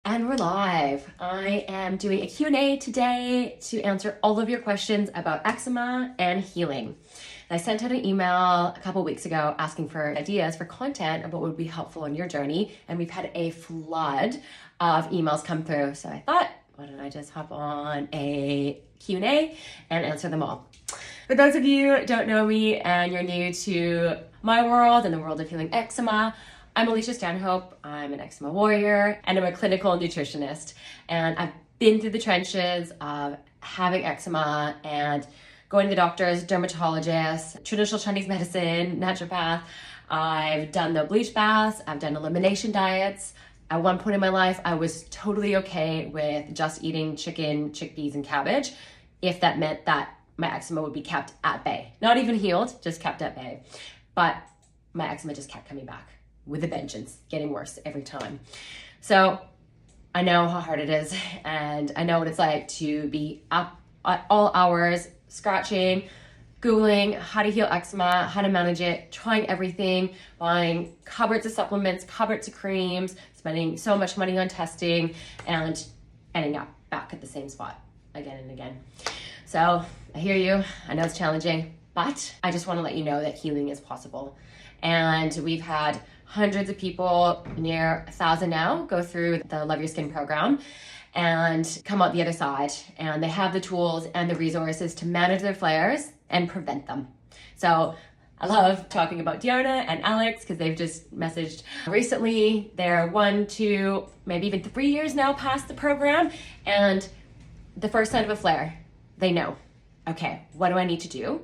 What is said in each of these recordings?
And we're live. I am doing a Q&A today to answer all of your questions about eczema and healing. I sent out an email a couple weeks ago asking for ideas for content about what would be helpful on your journey, and we've had a flood of emails come through. So I thought, why don't I just hop on a Q&A and answer them all. For those of you who don't know me and you're new to my world and the world of healing eczema, I'm Alicia Stanhope. I'm an eczema warrior and I'm a clinical nutritionist. And I've been through the trenches of having eczema and going to the doctors, dermatologists, traditional Chinese medicine, naturopath. I've done the bleach baths. I've done elimination diets. At one point in my life, I was totally okay with just eating chicken, chickpeas, and cabbage if that meant that my eczema would be kept at bay. Not even healed, just kept at bay. But my eczema just kept coming back with a vengeance, getting worse every time. So I know how hard it is, and I know what it's like to be up at all hours, scratching, Googling how to heal eczema, how to manage it, trying everything, buying cupboards of supplements, cupboards of creams, spending so much money on testing, and ending up back at the same spot again and again. So I hear you, I know it's challenging, but I just want to let you know that healing is possible. And we've had hundreds of people, near 1,000 now, go through the Love Your Skin program and come out the other side. And they have the tools and the resources to manage their flares and prevent them. So I love talking about Diana and Alex because they've just messaged recently. They're 1, 2, maybe even 3 years now past the program. And the first sign of a flare, they know, okay, what do I need to do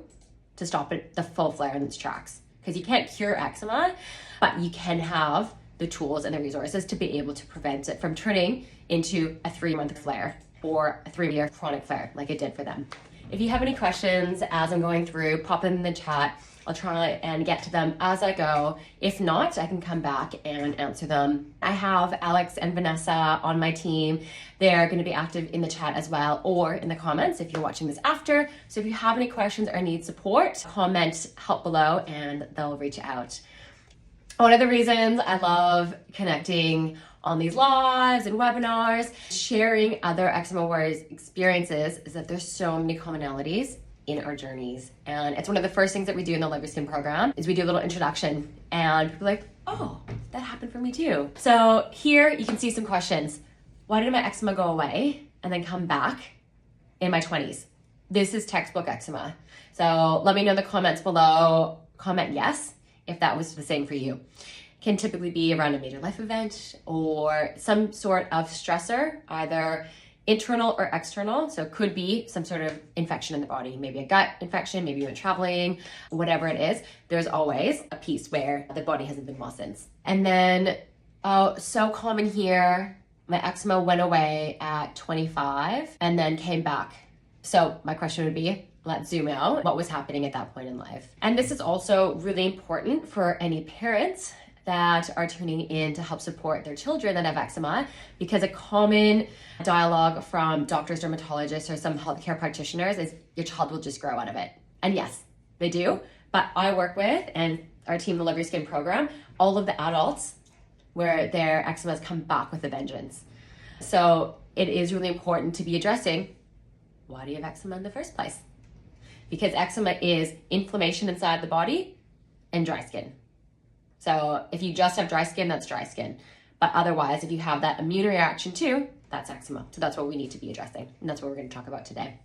to stop it, the full flare in its tracks? Because you can't cure eczema, but you can have the tools and the resources to be able to prevent it from turning into a 3-month flare or a 3-year chronic flare like it did for them. If you have any questions as I'm going through, pop them in the chat. I'll try and get to them as I go. If not, I can come back and answer them. I have Alex and Vanessa on my team. They're going to be active in the chat as well, or in the comments if you're watching this after. So if you have any questions or need support, comment help below and they'll reach out. One of the reasons I love connecting on these lives and webinars, sharing other eczema warriors' experiences, is that there's so many commonalities in our journeys. And it's one of the first things that we do in the Love Your Skin program is we do a little introduction and people are like, oh, that happened for me too. So here you can see some questions. Why did my eczema go away and then come back in my 20s? This is textbook eczema. So let me know in the comments below, comment yes, if that was the same for you. Can typically be around a major life event or some sort of stressor, either internal or external. So it could be some sort of infection in the body, maybe a gut infection, maybe you went traveling, whatever it is. There's always a piece where the body hasn't been well since. And then, so common here, my eczema went away at 25 and then came back. So my question would be, let's zoom out. What was happening at that point in life? And this is also really important for any parents that are tuning in to help support their children that have eczema, because a common dialogue from doctors, dermatologists, or some healthcare practitioners is your child will just grow out of it. And yes, they do. But I work with, and our team, the Love Your Skin program, all of the adults where their eczema has come back with a vengeance. So it is really important to be addressing, why do you have eczema in the first place? Because eczema is inflammation inside the body and dry skin. So if you just have dry skin, that's dry skin. But otherwise, if you have that immune reaction too, that's eczema. So that's what we need to be addressing. And that's what we're going to talk about today.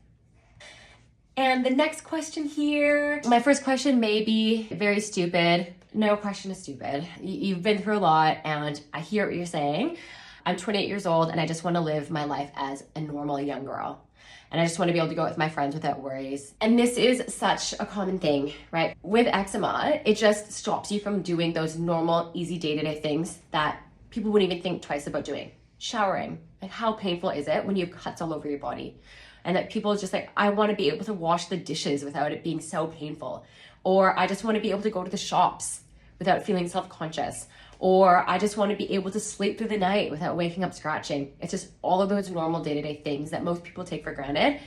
And the next question here, my first question may be very stupid. No question is stupid. You've been through a lot and I hear what you're saying. I'm 28 years old and I just want to live my life as a normal young girl. And I just want to be able to go with my friends without worries. And this is such a common thing, right? With eczema, it just stops you from doing those normal, easy day-to-day things that people wouldn't even think twice about doing. Showering. Like, how painful is it when you have cuts all over your body? And that people are just like, I want to be able to wash the dishes without it being so painful. Or I just want to be able to go to the shops without feeling self-conscious. Or I just want to be able to sleep through the night without waking up scratching. It's just all of those normal day-to-day things that most people take for granted.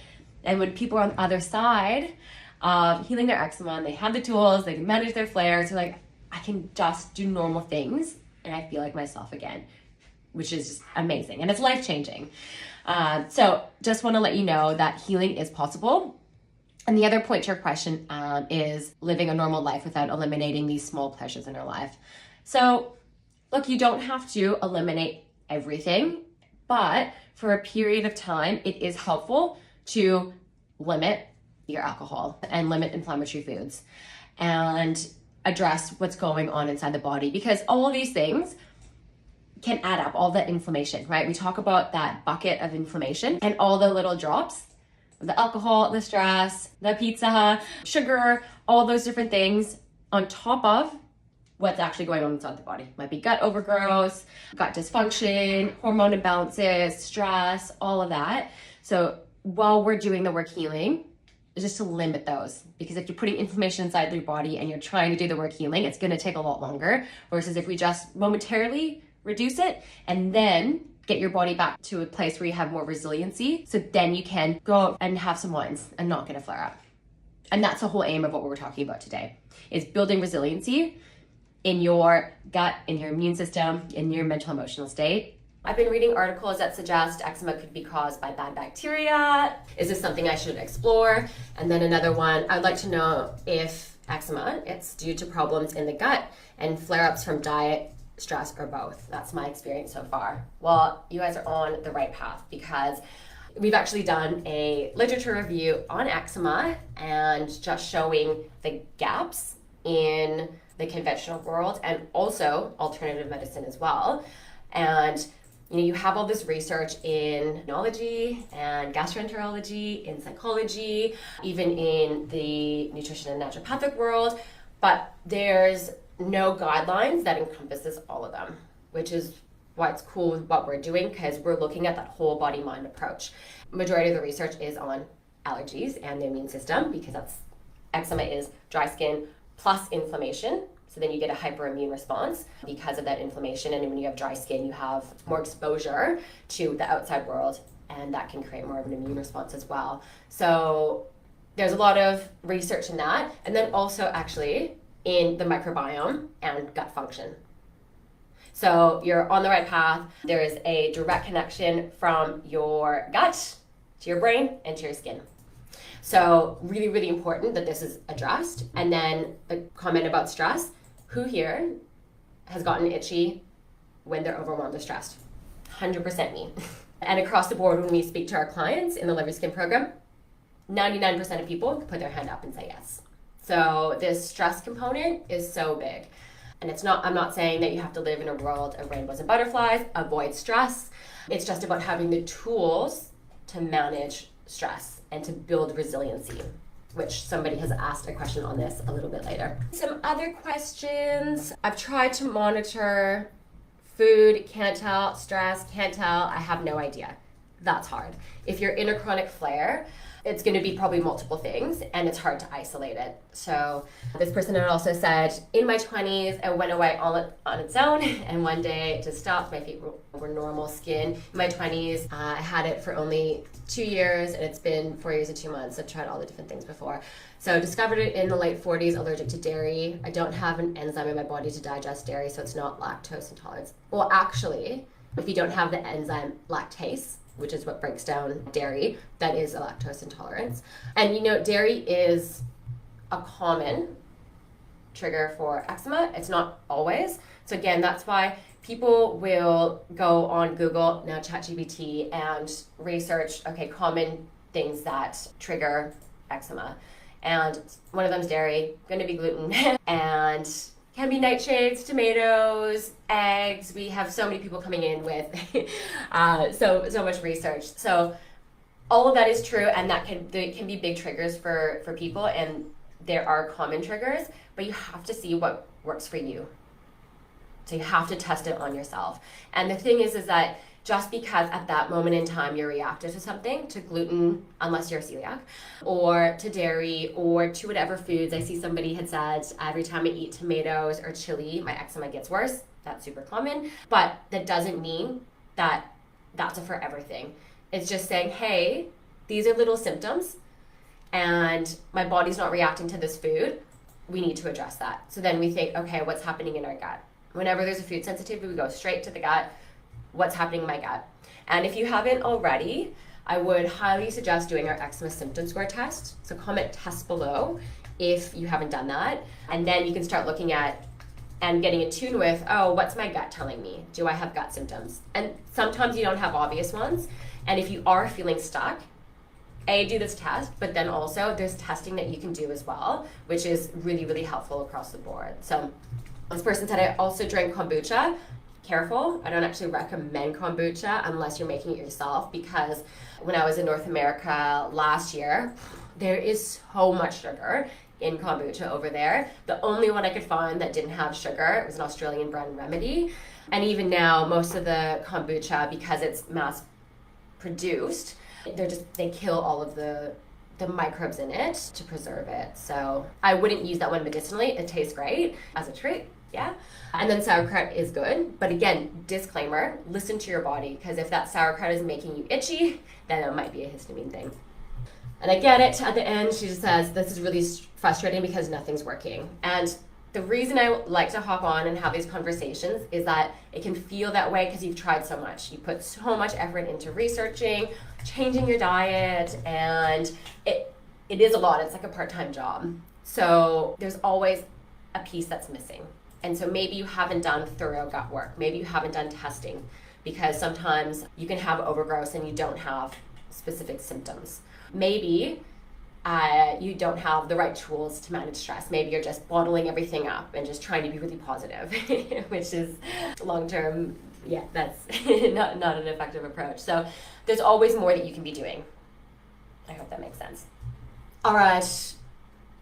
And when people are on the other side of healing their eczema and they have the tools, they can manage their flares, they're like, I can just do normal things and I feel like myself again. which is just amazing. And it's life-changing. So just want to let you know that healing is possible. And the other point to your question is living a normal life without eliminating these small pleasures in our life. So look, you don't have to eliminate everything, but for a period of time, it is helpful to limit your alcohol and limit inflammatory foods and address what's going on inside the body, because all of these things can add up, all that inflammation, right? We talk about that bucket of inflammation and all the little drops, the alcohol, the stress, the pizza, sugar, all those different things on top of what's actually going on inside the body. Might be gut overgrowth, gut dysfunction, hormone imbalances, stress, all of that. So while we're doing the work healing, just to limit those, because if you're putting inflammation inside your body and you're trying to do the work healing, it's going to take a lot longer, versus if we just momentarily reduce it and then get your body back to a place where you have more resiliency, so then you can go out and have some wines and not get a flare up. And that's the whole aim of what we're talking about today, is building resiliency in your gut, in your immune system, in your mental emotional state. I've been reading articles that suggest eczema could be caused by bad bacteria. Is this something I should explore? And then another one, I'd like to know if eczema, it's due to problems in the gut and flare-ups from diet, stress, or both. That's my experience so far. Well, you guys are on the right path, because we've actually done a literature review on eczema and just showing the gaps in the conventional world and also alternative medicine as well. And you have all this research in immunology and gastroenterology, in psychology, even in the nutrition and naturopathic world, but there's no guidelines that encompasses all of them, which is why it's cool with what we're doing, because we're looking at that whole body mind approach. Majority of the research is on allergies and the immune system, because eczema is dry skin plus inflammation. So then you get a hyperimmune response because of that inflammation. And when you have dry skin, you have more exposure to the outside world, and that can create more of an immune response as well. So there's a lot of research in that. And then also actually in the microbiome and gut function. So you're on the right path. There is a direct connection from your gut to your brain and to your skin. So really, really important that this is addressed. And then the comment about stress. Who here has gotten itchy when they're overwhelmed or stressed? 100% me. And across the board, when we speak to our clients in the Liver Skin program, 99% of people put their hand up and say yes. So this stress component is so big. And I'm not saying that you have to live in a world of rainbows and butterflies, avoid stress. It's just about having the tools to manage stress and to build resiliency, which somebody has asked a question on this a little bit later. Some other questions. I've tried to monitor food, can't tell, stress, can't tell, I have no idea. That's hard. If you're in a chronic flare, it's going to be probably multiple things, and it's hard to isolate it. So this person had also said, in my 20s, it went away all on its own, and one day it just stopped. My feet were normal skin. In my 20s, I had it for only 2 years, and it's been 4 years and 2 months. I've tried all the different things before. So discovered it in the late 40s, allergic to dairy. I don't have an enzyme in my body to digest dairy, so it's not lactose intolerance. Well, actually, if you don't have the enzyme lactase, which is what breaks down dairy, that is a lactose intolerance. And dairy is a common trigger for eczema. It's not always. So again, that's why people will go on Google, now ChatGPT, and research, common things that trigger eczema. And one of them is dairy, going to be gluten, and can be nightshades, tomatoes, eggs. We have so many people coming in with so much research. So all of that is true, and they can be big triggers for people, and there are common triggers, but you have to see what works for you. So you have to test it on yourself. And the thing is that just because at that moment in time you're reactive to something, to gluten, unless you're celiac, or to dairy, or to whatever foods. I see somebody had said, every time I eat tomatoes or chili, my eczema gets worse. That's super common. But that doesn't mean that that's a forever thing. It's just saying, hey, these are little symptoms, and my body's not reacting to this food. We need to address that. So then we think, okay, what's happening in our gut? Whenever there's a food sensitivity, we go straight to the gut. what's happening in my gut. And if you haven't already, I would highly suggest doing our eczema symptom score test. So comment test below if you haven't done that. And then you can start looking at and getting in tune with, oh, what's my gut telling me? Do I have gut symptoms? And sometimes you don't have obvious ones. And if you are feeling stuck, do this test, but then also there's testing that you can do as well, which is really, really helpful across the board. So this person said, I also drink kombucha. Careful, I don't actually recommend kombucha unless you're making it yourself, because when I was in North America last year, there is so much sugar in kombucha over there. The only one I could find that didn't have sugar, it was an Australian brand remedy. And even now, most of the kombucha, because it's mass produced, they kill all of the microbes in it to preserve it. So I wouldn't use that one medicinally. It tastes great as a treat, yeah. And then sauerkraut is good, but again, disclaimer, listen to your body, because if that sauerkraut is making you itchy, then it might be a histamine thing. And I get it. At the end, she just says, this is really frustrating because nothing's working. And the reason I like to hop on and have these conversations is that it can feel that way because you've tried so much. You put so much effort into researching, changing your diet, and it is a lot. It's like a part-time job. So there's always a piece that's missing. And so maybe you haven't done thorough gut work. Maybe you haven't done testing, because sometimes you can have overgrowth and you don't have specific symptoms. Maybe you don't have the right tools to manage stress. Maybe you're just bottling everything up and just trying to be really positive, which is long-term, yeah, that's not an effective approach. So there's always more that you can be doing. I hope that makes sense. All right.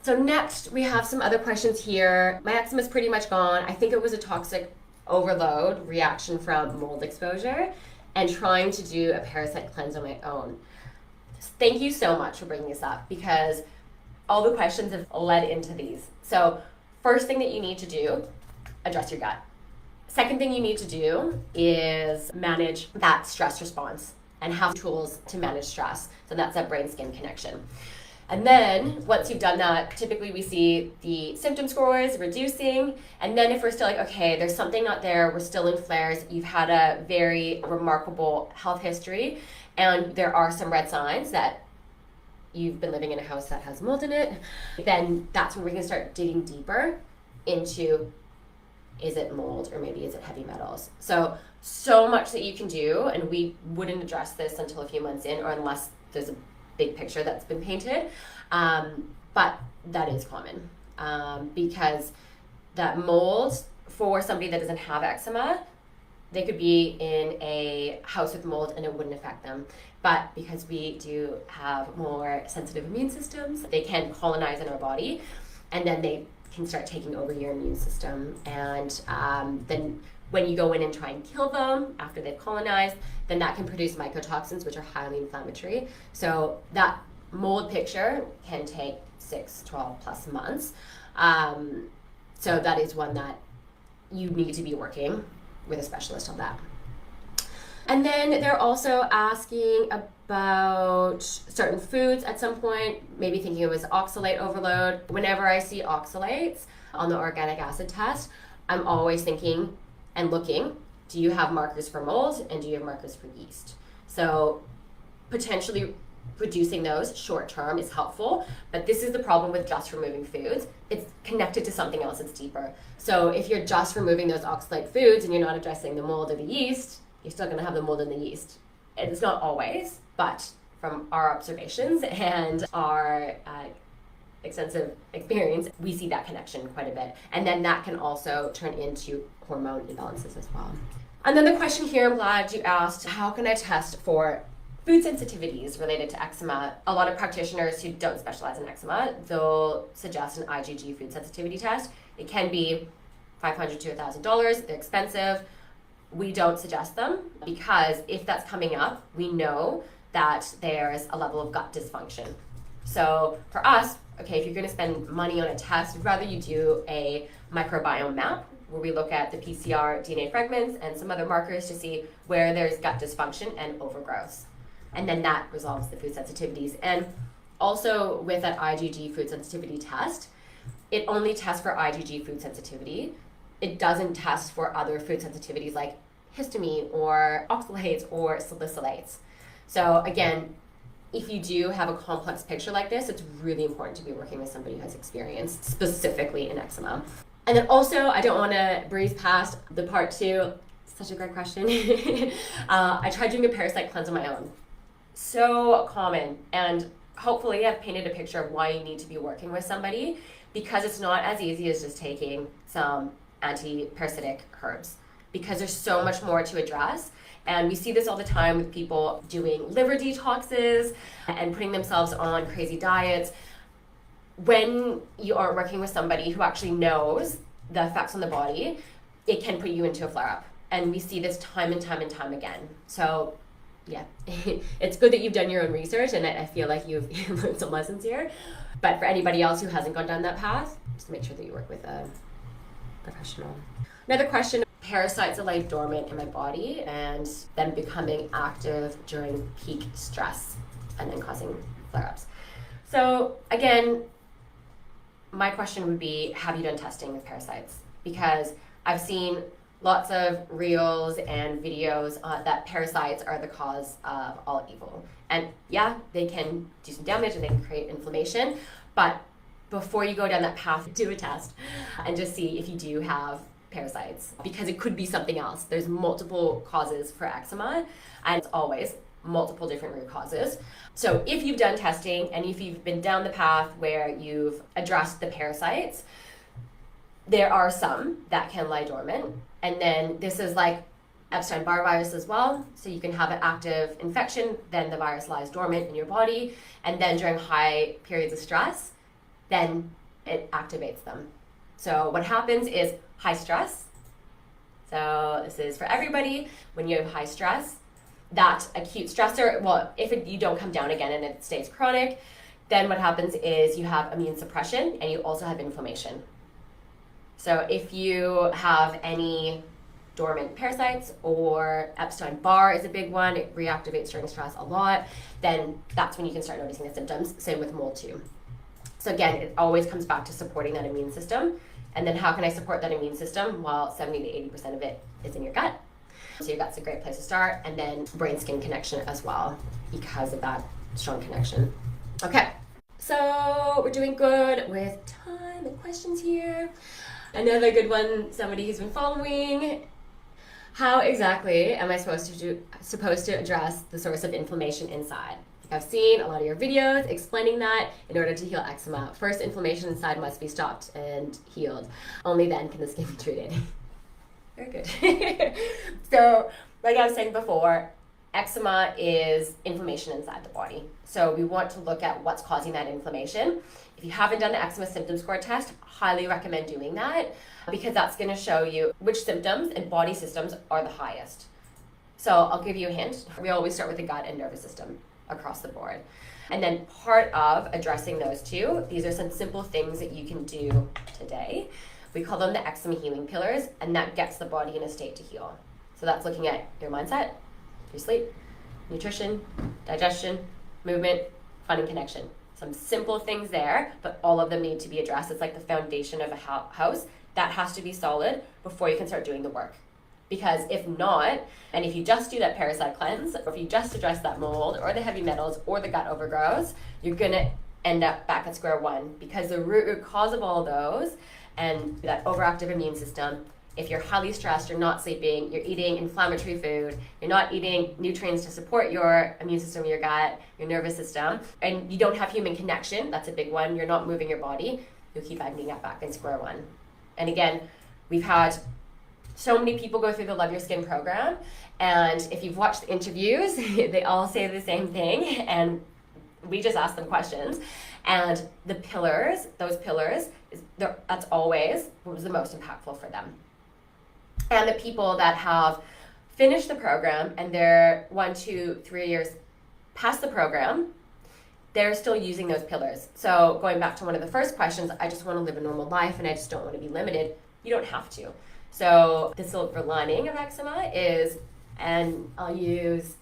So next we have some other questions here. My eczema is pretty much gone. I think it was a toxic overload reaction from mold exposure and trying to do a parasite cleanse on my own. Thank you so much for bringing this up, because all the questions have led into these. So first thing that you need to do, address your gut. Second thing you need to do is manage that stress response and have tools to manage stress. So that's that brain-skin connection. And then once you've done that, typically we see the symptom scores reducing. And then if we're still like, okay, there's something not there, we're still in flares, you've had a very remarkable health history, and there are some red signs that you've been living in a house that has mold in it, then that's when we're going to start digging deeper into, is it mold or maybe is it heavy metals? So much that you can do, and we wouldn't address this until a few months in, or unless there's a big picture that's been painted, but that is common, because that mold, for somebody that doesn't have eczema, they could be in a house with mold and it wouldn't affect them. But because we do have more sensitive immune systems, they can colonize in our body, and then they can start taking over your immune system. And then when you go in and try and kill them after they've colonized, then that can produce mycotoxins, which are highly inflammatory. So that mold picture can take 6, 12 plus months. So that is one that you need to be working with a specialist on that. And then they're also asking about certain foods at some point, maybe thinking it was oxalate overload. Whenever I see oxalates on the organic acid test, I'm always thinking and looking, do you have markers for mold and do you have markers for yeast? So potentially reducing those short term is helpful, but this is the problem with just removing foods. It's connected to something else that's deeper. So if you're just removing those oxalate foods and you're not addressing the mold or the yeast, you're still going to have the mold and the yeast. And it's not always, but from our observations and our extensive experience, we see that connection quite a bit. And then that can also turn into hormone imbalances as well. And then the question here, I'm glad you asked, how can I test for food sensitivities related to eczema? A lot of practitioners who don't specialize in eczema, they'll suggest an IgG food sensitivity test. It can be $500 to $1,000. They're expensive. We don't suggest them, because if that's coming up, we know that there's a level of gut dysfunction. So for us, okay, if you're going to spend money on a test, I'd rather you do a microbiome map where we look at the PCR DNA fragments and some other markers to see where there's gut dysfunction and overgrowth. And then that resolves the food sensitivities. And also with that IgG food sensitivity test, it only tests for IgG food sensitivity. It doesn't test for other food sensitivities like histamine or oxalates or salicylates. So again, if you do have a complex picture like this, it's really important to be working with somebody who has experience specifically in eczema. And then also, I don't want to breeze past the part 2. Such a great question. I tried doing a parasite cleanse on my own. So common, and hopefully I've painted a picture of why you need to be working with somebody, because it's not as easy as just taking some anti-parasitic herbs, because there's so much more to address. And we see this all the time with people doing liver detoxes and putting themselves on crazy diets. When you aren't working with somebody who actually knows the effects on the body, it can put you into a flare-up. And we see this time and time and time again. So yeah, it's good that you've done your own research, and I feel like you've learned some lessons here. But for anybody else who hasn't gone down that path, just make sure that you work with a professional. Another question: parasites that lie dormant in my body and then becoming active during peak stress and then causing flare-ups. So again, my question would be, have you done testing with parasites? Because I've seen lots of reels and videos that parasites are the cause of all evil. And yeah, they can do some damage and they can create inflammation, but before you go down that path, do a test and just see if you do have parasites, because it could be something else. There's multiple causes for eczema, and it's always multiple different root causes. So if you've done testing and if you've been down the path where you've addressed the parasites, there are some that can lie dormant. And then this is like Epstein-Barr virus as well. So you can have an active infection, then the virus lies dormant in your body, and then during high periods of stress, then it activates them. So what happens is high stress. So this is for everybody. When you have high stress, that acute stressor, well, if you don't come down again and it stays chronic, then what happens is you have immune suppression and you also have inflammation. So if you have any dormant parasites, or Epstein-Barr is a big one, it reactivates during stress a lot, then that's when you can start noticing the symptoms. Same with mold too. So again, it always comes back to supporting that immune system. And then how can I support that immune system? Well, 70 to 80% of it is in your gut. So your gut's a great place to start. And then brain-skin connection as well, because of that strong connection. Okay, so we're doing good with time and questions here. Another good one, somebody who's been following. How exactly am I supposed to address the source of inflammation inside? I've seen a lot of your videos explaining that in order to heal eczema, first inflammation inside must be stopped and healed. Only then can the skin be treated. Very good. So, like I was saying before, eczema is inflammation inside the body. So we want to look at what's causing that inflammation. If you haven't done the eczema symptom score test, highly recommend doing that, because that's going to show you which symptoms and body systems are the highest. So I'll give you a hint. We always start with the gut and nervous system across the board. And then part of addressing those two, these are some simple things that you can do today. We call them the eczema healing pillars, and that gets the body in a state to heal. So that's looking at your mindset, your sleep, nutrition, digestion, movement, fun and connection. Some simple things there, but all of them need to be addressed. It's like the foundation of a house. That has to be solid before you can start doing the work. Because if not, and if you just do that parasite cleanse, or if you just address that mold or the heavy metals or the gut overgrowths, you're gonna end up back at square one, because the root cause of all those and that overactive immune system, if you're highly stressed, you're not sleeping, you're eating inflammatory food, you're not eating nutrients to support your immune system, your gut, your nervous system, and you don't have human connection, that's a big one, you're not moving your body, you'll keep ending up back in square one. And again, we've had so many people go through the Love Your Skin program, and if you've watched the interviews, they all say the same thing, and we just ask them questions. And the pillars, those pillars, that's always what was the most impactful for them. And the people that have finished the program and they're 1, 2, 3 years past the program, they're still using those pillars. So going back to one of the first questions, I just want to live a normal life and I just don't want to be limited. You don't have to. So the silver lining of eczema is, and I'll use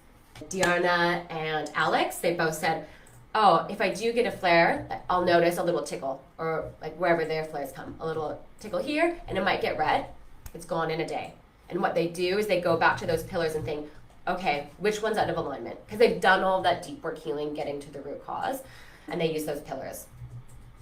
Diana and Alex, they both said, oh, if I do get a flare, I'll notice a little tickle, or like wherever their flares come, a little tickle here, and it might get red. It's gone in a day. And what they do is they go back to those pillars and think, okay, which one's out of alignment? Because they've done all that deep work healing, getting to the root cause, and they use those pillars.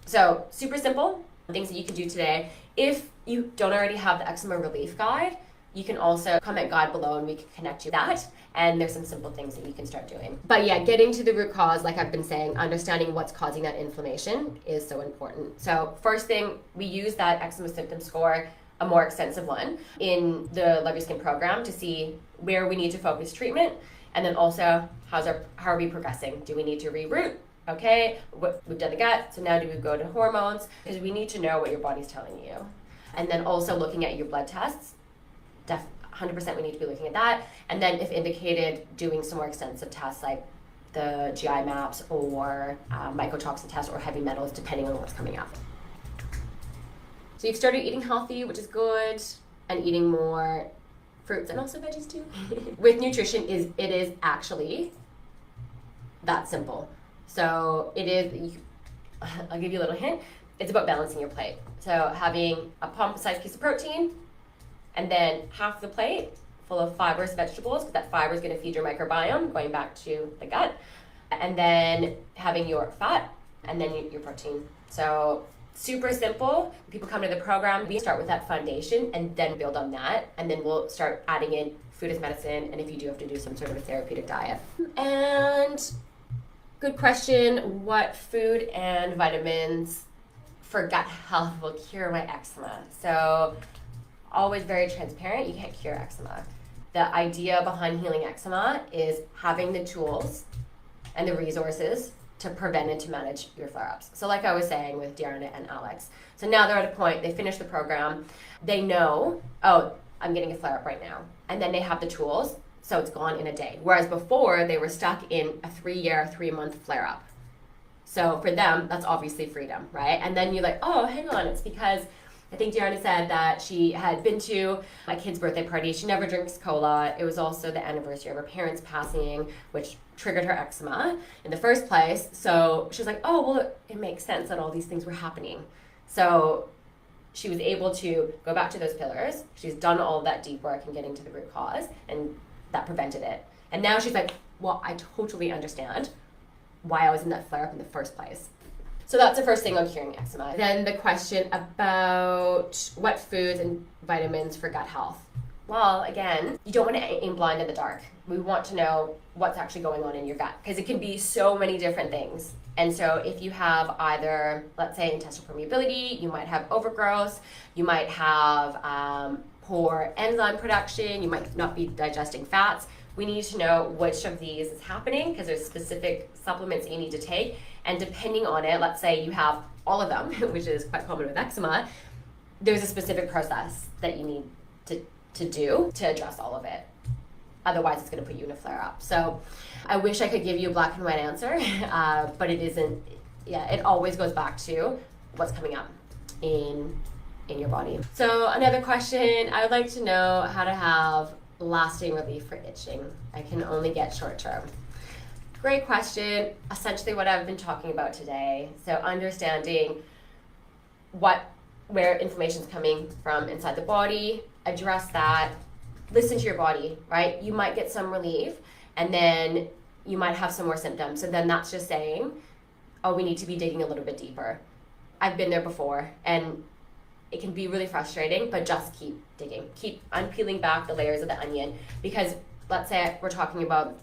So super simple things that you can do today. If you don't already have the eczema relief guide, you can also comment guide below and we can connect you to that. And there's some simple things that you can start doing. But yeah, getting to the root cause, like I've been saying, understanding what's causing that inflammation is so important. So first thing, we use that eczema symptom score, a more extensive one, in the Love Your Skin program to see where we need to focus treatment. And then also, how are we progressing? Do we need to reroot? Okay, we've done the gut, so now do we go to hormones? Because we need to know what your body's telling you. And then also looking at your blood tests, 100% we need to be looking at that. And then if indicated, doing some more extensive tests like the GI maps or mycotoxin tests or heavy metals, depending on what's coming up. So you've started eating healthy, which is good, and eating more fruits and also veggies too. With nutrition, it is actually that simple. So it is, I'll give you a little hint, it's about balancing your plate. So having a palm-sized piece of protein, and then half the plate full of fibrous vegetables, because that fiber is going to feed your microbiome, going back to the gut. And then having your fat, and then your protein. So super simple. When people come to the program, we start with that foundation and then build on that. And then we'll start adding in food as medicine, and if you do have to do some sort of a therapeutic diet. And good question, what food and vitamins for gut health will cure my eczema? So always very transparent, you can't cure eczema. The idea behind healing eczema is having the tools and the resources to prevent and to manage your flare-ups. So like I was saying with Deanna and Alex. So now they're at a point, they finish the program, they know, oh, I'm getting a flare-up right now. And then they have the tools, so it's gone in a day. Whereas before, they were stuck in a 3-month flare-up. So for them, that's obviously freedom, right? And then you're like, oh, hang on, it's because I think Deanna said that she had been to my kid's birthday party. She never drinks cola. It was also the anniversary of her parents passing, which triggered her eczema in the first place. So she was like, oh, well, it makes sense that all these things were happening. So she was able to go back to those pillars. She's done all of that deep work in getting to the root cause, and that prevented it. And now she's like, well, I totally understand why I was in that flare-up in the first place. So that's the first thing on curing eczema. Then the question about what foods and vitamins for gut health. Well, again, you don't want to aim blind in the dark. We want to know what's actually going on in your gut, because it can be so many different things. And so if you have either, let's say, intestinal permeability, you might have overgrowth, you might have poor enzyme production, you might not be digesting fats. We need to know which of these is happening, because there's specific supplements that you need to take. And depending on it, let's say you have all of them, which is quite common with eczema, there's a specific process that you need to do to address all of it. Otherwise, it's going to put you in a flare-up. So I wish I could give you a black and white answer, but it isn't. Yeah, it always goes back to what's coming up in your body. So another question, I would like to know how to have lasting relief for itching. I can only get short-term. Great question. Essentially what I've been talking about today. So understanding where inflammation is coming from inside the body, address that, listen to your body, right? You might get some relief and then you might have some more symptoms. So then that's just saying, oh, we need to be digging a little bit deeper. I've been there before and it can be really frustrating, but just keep digging. Keep unpeeling back the layers of the onion, because let's say we're talking about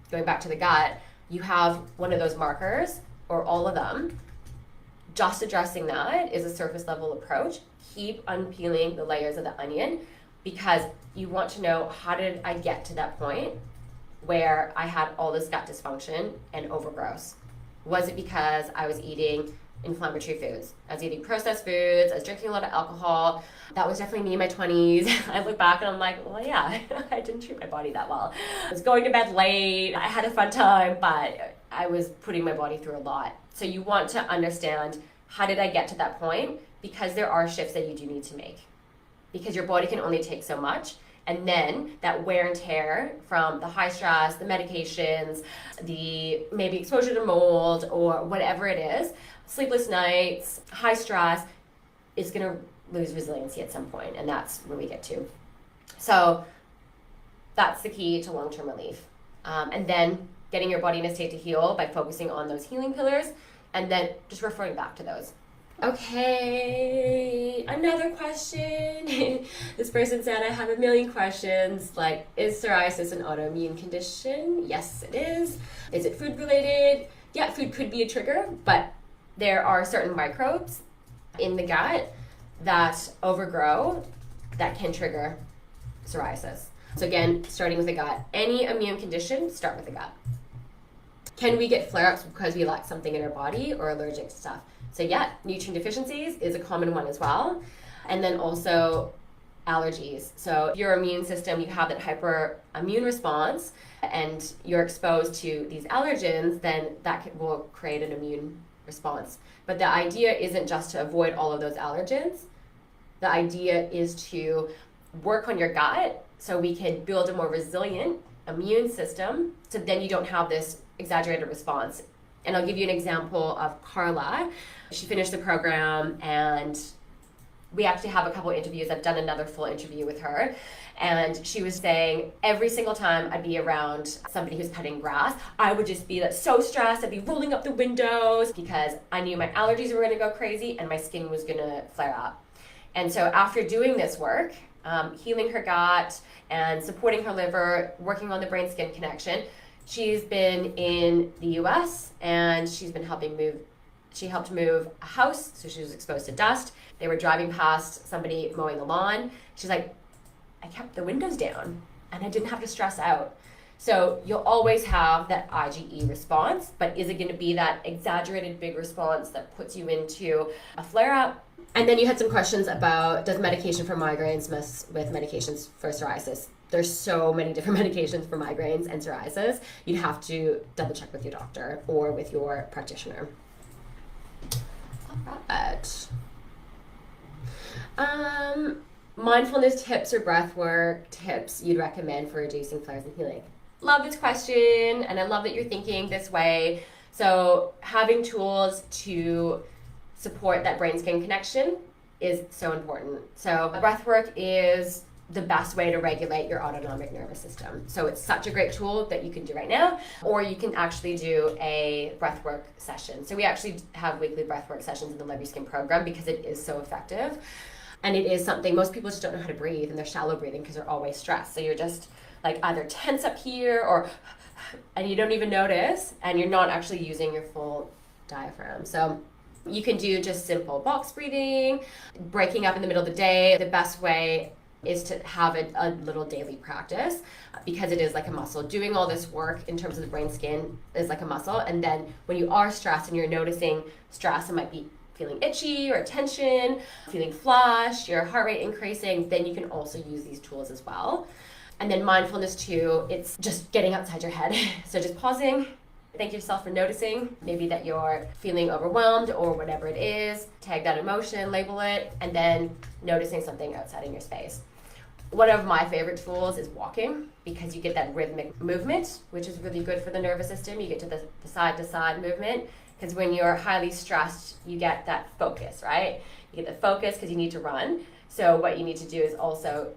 going back to the gut, you have one of those markers or all of them. Just addressing that is a surface level approach. Keep unpeeling the layers of the onion, because you want to know, how did I get to that point where I had all this gut dysfunction and overgrowth? Was it because I was eating inflammatory foods? I was eating processed foods, I was drinking a lot of alcohol. That was definitely me in my 20s. I look back and I'm like, well, yeah, I didn't treat my body that well. I was going to bed late, I had a fun time, but I was putting my body through a lot. So you want to understand, how did I get to that point? Because there are shifts that you do need to make, because your body can only take so much. And then that wear and tear from the high stress, the medications, the maybe exposure to mold or whatever it is, sleepless nights, high stress, is going to lose resiliency at some point, and that's where we get to. So that's the key to long-term relief. And then getting your body in a state to heal by focusing on those healing pillars and then just referring back to those. Okay, another question. This person said, I have a million questions, like, is psoriasis an autoimmune condition? Yes, it is. Is it food related? Yeah, food could be a trigger, but there are certain microbes in the gut that overgrow that can trigger psoriasis. So again, starting with the gut. Any immune condition, start with the gut. Can we get flare-ups because we lack something in our body or allergic to stuff? So yeah, nutrient deficiencies is a common one as well. And then also allergies. So if your immune system, you have that hyperimmune response and you're exposed to these allergens, then that will create an immune response. But the idea isn't just to avoid all of those allergens. The idea is to work on your gut so we can build a more resilient immune system so then you don't have this exaggerated response. And I'll give you an example of Carla. She finished the program and we actually have a couple interviews. I've done another full interview with her. And she was saying every single time I'd be around somebody who's cutting grass, I would just be like so stressed. I'd be rolling up the windows because I knew my allergies were going to go crazy and my skin was going to flare up. And so after doing this work, healing her gut and supporting her liver, working on the brain-skin connection, she's been in the US and she's been she helped move a house, so she was exposed to dust. They were driving past somebody mowing the lawn. She's like, I kept the windows down and I didn't have to stress out. So you'll always have that IgE response, but is it going to be that exaggerated big response that puts you into a flare-up? And then you had some questions about, does medication for migraines mess with medications for psoriasis? There's so many different medications for migraines and psoriasis. You'd have to double check with your doctor or with your practitioner. All right. Mindfulness tips or breathwork tips you'd recommend for reducing flares and healing. Love this question, and I love that you're thinking this way. So having tools to support that brain-skin connection is so important. So breathwork is the best way to regulate your autonomic nervous system. So it's such a great tool that you can do right now, or you can actually do a breathwork session. So we actually have weekly breathwork sessions in the Love Your Skin program because it is so effective. And it is something, most people just don't know how to breathe and they're shallow breathing because they're always stressed. So you're just like either tense up here and you don't even notice and you're not actually using your full diaphragm. So you can do just simple box breathing, breaking up in the middle of the day. The best way is to have a little daily practice because it is like a muscle. Doing all this work in terms of the brain skin is like a muscle. And then when you are stressed and you're noticing stress, it might be feeling itchy or tension, feeling flushed, your heart rate increasing, then you can also use these tools as well. And then mindfulness too, it's just getting outside your head. So just pausing, thank yourself for noticing maybe that you're feeling overwhelmed or whatever it is, tag that emotion, label it, and then noticing something outside in your space. One of my favorite tools is walking because you get that rhythmic movement, which is really good for the nervous system. You get to the side-to-side movement because when you're highly stressed, you get that focus, right? You get the focus because you need to run. So what you need to do is also,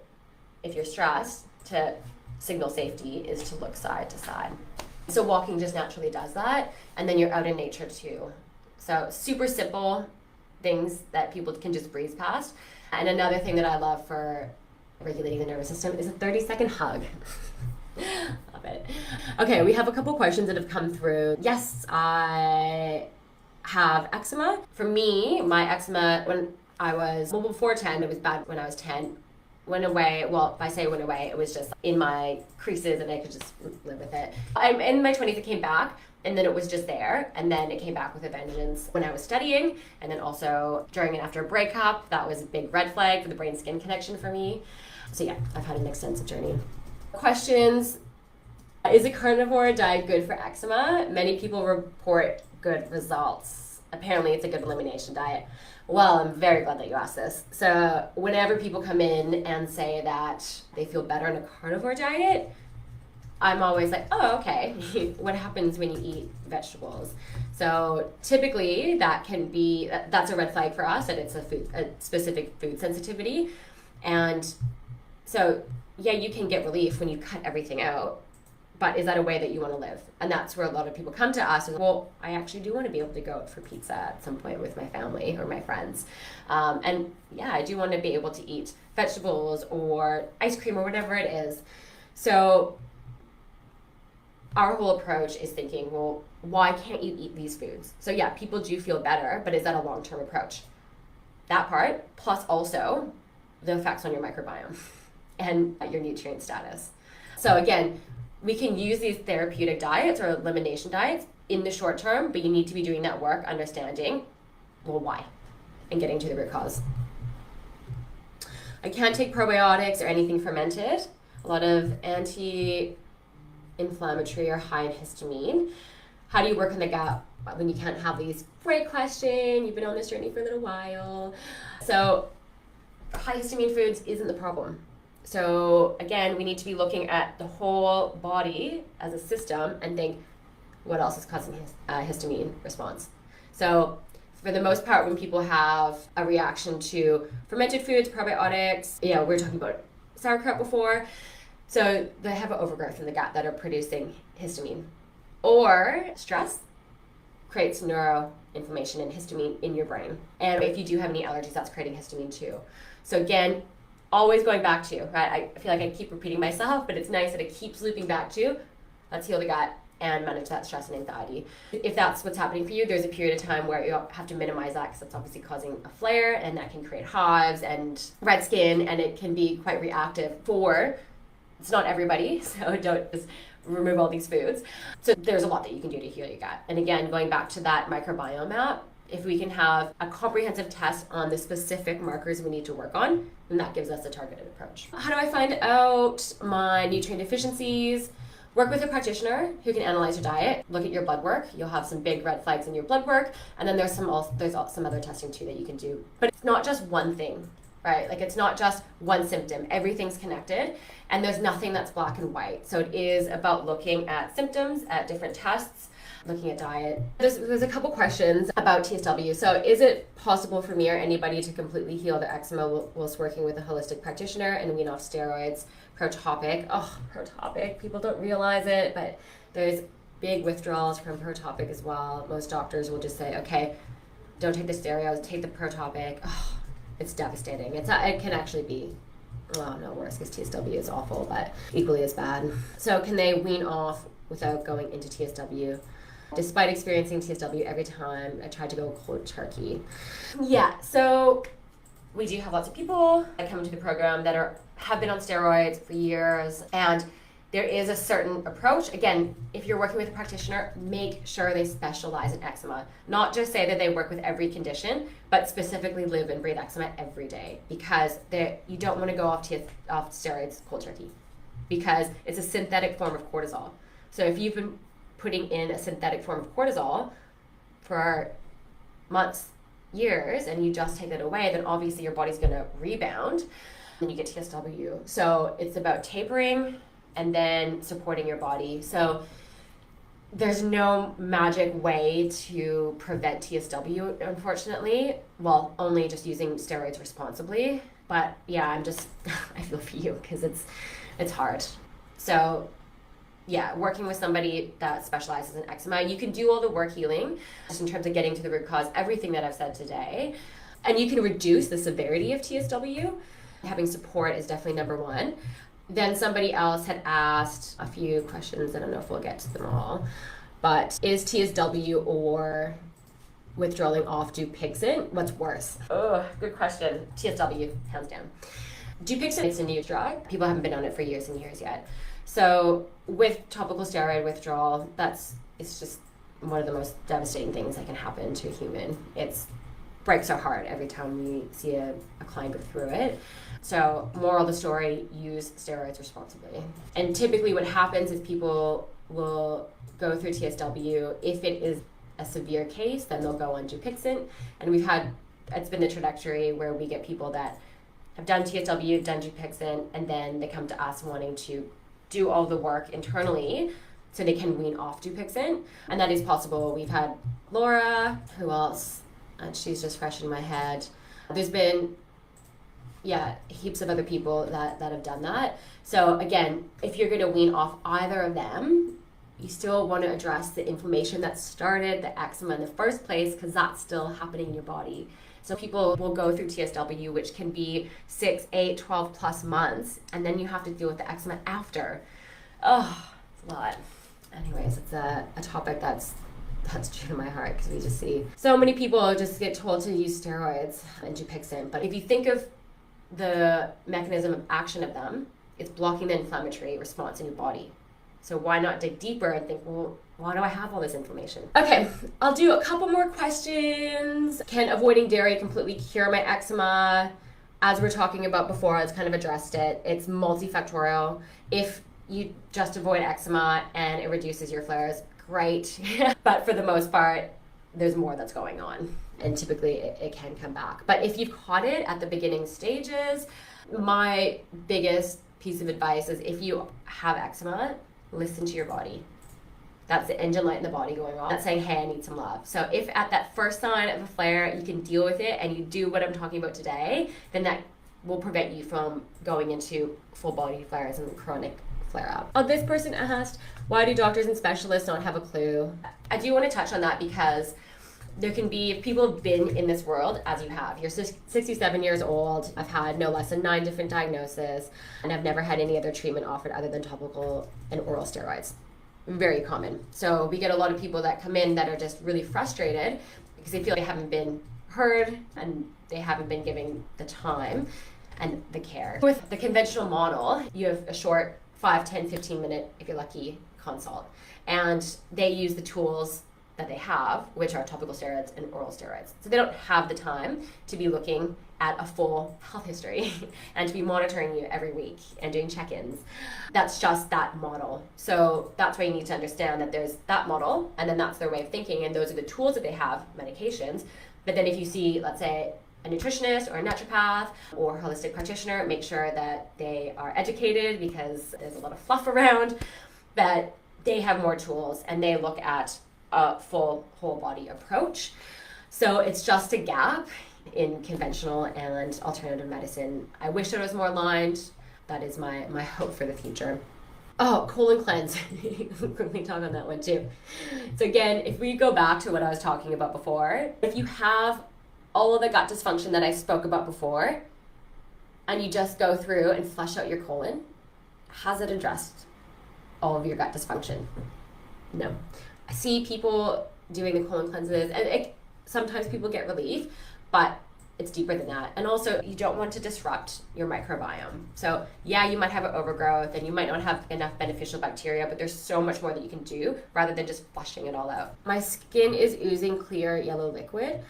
if you're stressed, to signal safety is to look side to side. So walking just naturally does that. And then you're out in nature too. So super simple things that people can just breeze past. And another thing that I love for regulating the nervous system is a 30-second hug. Love it. Okay, we have a couple questions that have come through. Yes, I have eczema. For me, my eczema before 10, it was bad when I was 10. Went away. Well, if I say went away, it was just in my creases and I could just live with it. I'm in my 20s, it came back and then it was just there. And then it came back with a vengeance when I was studying. And then also during and after a breakup, that was a big red flag for the brain-skin connection for me. So yeah, I've had an extensive journey. Questions. Is a carnivore diet good for eczema? Many people report good results. Apparently it's a good elimination diet. Well, I'm very glad that you asked this. So whenever people come in and say that they feel better on a carnivore diet, I'm always like, oh, okay. What happens when you eat vegetables? So typically that's a red flag for us, that it's a specific food sensitivity. And so yeah, you can get relief when you cut everything out, but is that a way that you want to live? And that's where a lot of people come to us and, well, I actually do want to be able to go out for pizza at some point with my family or my friends. And yeah, I do want to be able to eat vegetables or ice cream or whatever it is. So our whole approach is thinking, well, why can't you eat these foods? So yeah, people do feel better, but is that a long-term approach? That part, plus also the effects on your microbiome and your nutrient status. So again, we can use these therapeutic diets or elimination diets in the short term, but you need to be doing that work, understanding, well, why, and getting to the root cause. I can't take probiotics or anything fermented. A lot of anti-inflammatory or high in histamine. How do you work on the gut when you can't have these? Great question. You've been on this journey for a little while. So high histamine foods isn't the problem. So again, we need to be looking at the whole body as a system and think, what else is causing histamine response? So for the most part, when people have a reaction to fermented foods, probiotics, we were talking about sauerkraut before, so they have an overgrowth in the gut that are producing histamine. Or stress creates neuroinflammation and histamine in your brain. And if you do have any allergies, that's creating histamine too. So again, always going back to, right? I feel like I keep repeating myself, but it's nice that it keeps looping back to, let's heal the gut and manage that stress and anxiety. If that's what's happening for you, there's a period of time where you have to minimize that because that's obviously causing a flare, and that can create hives and red skin, and it can be quite reactive it's not everybody, so don't just remove all these foods. So there's a lot that you can do to heal your gut. And again, going back to that microbiome map, if we can have a comprehensive test on the specific markers we need to work on, then that gives us a targeted approach. How do I find out my nutrient deficiencies? Work with a practitioner who can analyze your diet, look at your blood work. You'll have some big red flags in your blood work, and then there's some other testing too that you can do. But it's not just one thing, right? Like, it's not just one symptom. Everything's connected, and there's nothing that's black and white. So it is about looking at symptoms, at different tests, looking at diet. There's a couple questions about TSW. So is it possible for me or anybody to completely heal their eczema whilst working with a holistic practitioner and wean off steroids? Protopic. Oh, Protopic. People don't realize it, but there's big withdrawals from Protopic as well. Most doctors will just say, okay, don't take the steroids, take the Protopic. Oh, it's devastating. It can actually be, well, no worse because TSW is awful, but equally as bad. So can they wean off without going into TSW? Despite experiencing TSW every time I tried to go cold turkey. Yeah, so we do have lots of people that come into the program that have been on steroids for years, and there is a certain approach. Again, if you're working with a practitioner, make sure they specialize in eczema. Not just say that they work with every condition, but specifically live and breathe eczema every day, because you don't want to go off steroids cold turkey, because it's a synthetic form of cortisol. So if you've been putting in a synthetic form of cortisol for months, years, and you just take that away, then obviously your body's going to rebound and you get TSW. So it's about tapering and then supporting your body. So there's no magic way to prevent TSW, unfortunately. Well, only just using steroids responsibly. But yeah, I feel for you because it's hard. So yeah, working with somebody that specializes in eczema, you can do all the work healing just in terms of getting to the root cause, everything that I've said today. And you can reduce the severity of TSW. Having support is definitely number one. Then somebody else had asked a few questions. I don't know if we'll get to them all. But is TSW or withdrawing off Dupixent, what's worse? Oh, good question. TSW, hands down. Dupixent is a new drug. People haven't been on it for years and years yet. So with topical steroid withdrawal, it's just one of the most devastating things that can happen to a human. It breaks our heart every time we see a client go through it. So moral of the story, use steroids responsibly. And typically what happens is people will go through TSW. If it is a severe case, then they'll go on Dupixent. And it's been the trajectory where we get people that have done TSW, done Dupixent, and then they come to us wanting to do all the work internally so they can wean off Dupixent. And that is possible. We've had Laura, who else? And she's just fresh in my head. There's been yeah, heaps of other people that have done that. So again, if you're going to wean off either of them, you still want to address the inflammation that started the eczema in the first place, because that's still happening in your body. So people will go through TSW, which can be 6, 8, 12 plus months, and then you have to deal with the eczema after. Oh, it's a lot. Anyways, it's a topic that's true to my heart, because we just see so many people just get told to use steroids and Dupixent. But if you think of the mechanism of action of them, it's blocking the inflammatory response in your body. So why not dig deeper and think, well, why do I have all this inflammation? Okay, I'll do a couple more questions. Can avoiding dairy completely cure my eczema? As we were talking about before, I kind of addressed it. It's multifactorial. If you just avoid eczema and it reduces your flares, great. But for the most part, there's more that's going on. And typically it can come back. But if you've caught it at the beginning stages, my biggest piece of advice is, if you have eczema, listen to your body. That's the engine light in the body going on. That's saying, hey, I need some love. So if at that first sign of a flare, you can deal with it and you do what I'm talking about today, then that will prevent you from going into full body flares and chronic flare up. Oh, this person asked, why do doctors and specialists not have a clue? I do want to touch on that, because there can be, if people have been in this world as you have, you're 67 years old, I've had no less than 9 different diagnoses, and I've never had any other treatment offered other than topical and oral steroids. Very common. So we get a lot of people that come in that are just really frustrated because they feel they haven't been heard and they haven't been given the time and the care. With the conventional model, you have a short 5, 10, 15 minute, if you're lucky, consult. And they use the tools that they have, which are topical steroids and oral steroids. So they don't have the time to be looking at a full health history and to be monitoring you every week and doing check-ins. That's just that model. So that's why you need to understand that there's that model, and then that's their way of thinking, and those are the tools that they have, medications. But then if you see, let's say, a nutritionist or a naturopath or holistic practitioner, make sure that they are educated, because there's a lot of fluff around, that they have more tools and they look at a full whole body approach. So it's just a gap in conventional and alternative medicine. I wish it was more aligned. That is my hope for the future. Oh, colon cleanse. Quickly talk on that one too. So again, if we go back to what I was talking about before, if you have all of the gut dysfunction that I spoke about before, and you just go through and flush out your colon, has it addressed all of your gut dysfunction? No. I see people doing the colon cleanses, and sometimes people get relief, but it's deeper than that. And also, you don't want to disrupt your microbiome. So yeah, you might have an overgrowth and you might not have enough beneficial bacteria, but there's so much more that you can do rather than just flushing it all out. My skin is oozing clear yellow liquid.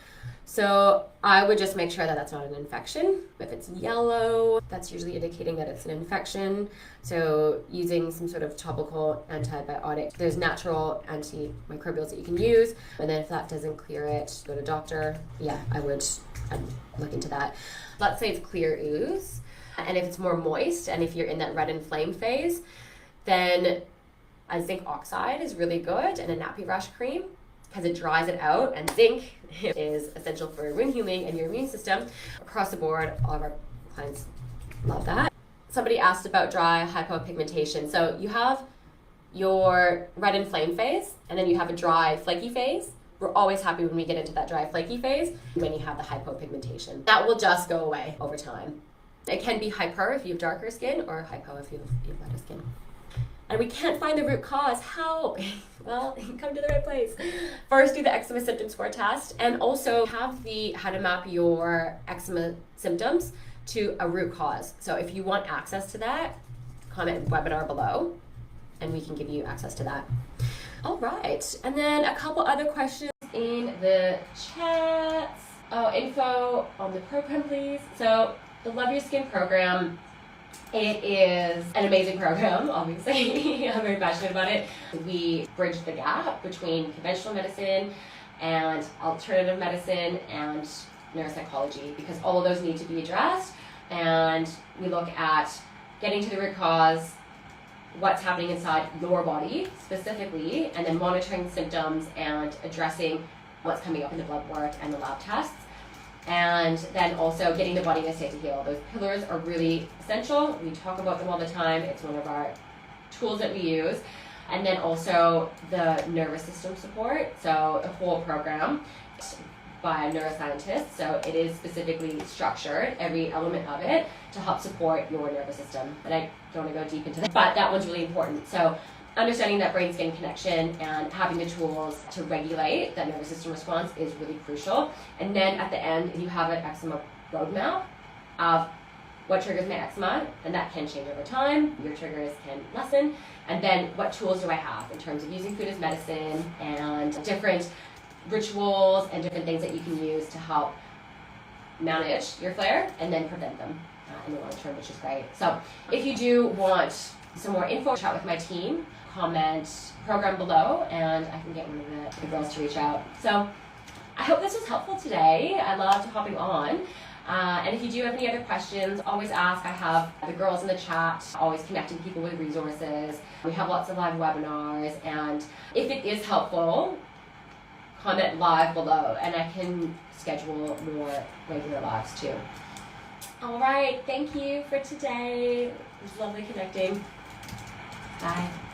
So I would just make sure that that's not an infection. If it's yellow, that's usually indicating that it's an infection. So using some sort of topical antibiotic, there's natural antimicrobials that you can use. And then if that doesn't clear it, go to doctor. Yeah, I'd look into that. Let's say it's clear ooze. And if it's more moist, and if you're in that red inflamed phase, then a zinc oxide is really good, and a nappy rash cream, because it dries it out, and zinc is essential for wound healing and your immune system. Across the board, all of our clients love that. Somebody asked about dry hypopigmentation. So you have your red inflamed phase, and then you have a dry flaky phase. We're always happy when we get into that dry flaky phase when you have the hypopigmentation. That will just go away over time. It can be hyper if you have darker skin, or hypo if you have lighter skin. And we can't find the root cause. Help! Well, come to the right place. First, do the eczema symptom score test, and also have how to map your eczema symptoms to a root cause. So if you want access to that, comment webinar below, and we can give you access to that. All right, and then a couple other questions in the chats. Oh, info on the program, please. So the Love Your Skin program, it is an amazing program, obviously. I'm very passionate about it. We bridge the gap between conventional medicine and alternative medicine and neuropsychology, because all of those need to be addressed. And we look at getting to the root cause, what's happening inside your body specifically, and then monitoring symptoms and addressing what's coming up in the blood work and the lab tests. and then also getting the body in a state to heal. Those pillars are really essential. We talk about them all the time. It's one of our tools that we use. And then also the nervous system support, so a whole program by a neuroscientist. So it is specifically structured, every element of it, to help support your nervous system. And I don't want to go deep into that, but that one's really important. So understanding that brain-skin connection and having the tools to regulate that nervous system response is really crucial. And then at the end, you have an eczema roadmap of what triggers my eczema, and that can change over time. Your triggers can lessen. And then what tools do I have in terms of using food as medicine and different rituals and different things that you can use to help manage your flare and then prevent them in the long term, which is great. So if you do want some more info, chat with my team, comment program below, and I can get one of the girls to reach out. So I hope this was helpful today. I loved hopping on. And if you do have any other questions, always ask. I have the girls in the chat, always connecting people with resources. We have lots of live webinars, and if it is helpful, comment live below, and I can schedule more regular lives too. All right, thank you for today. It was lovely connecting. Bye.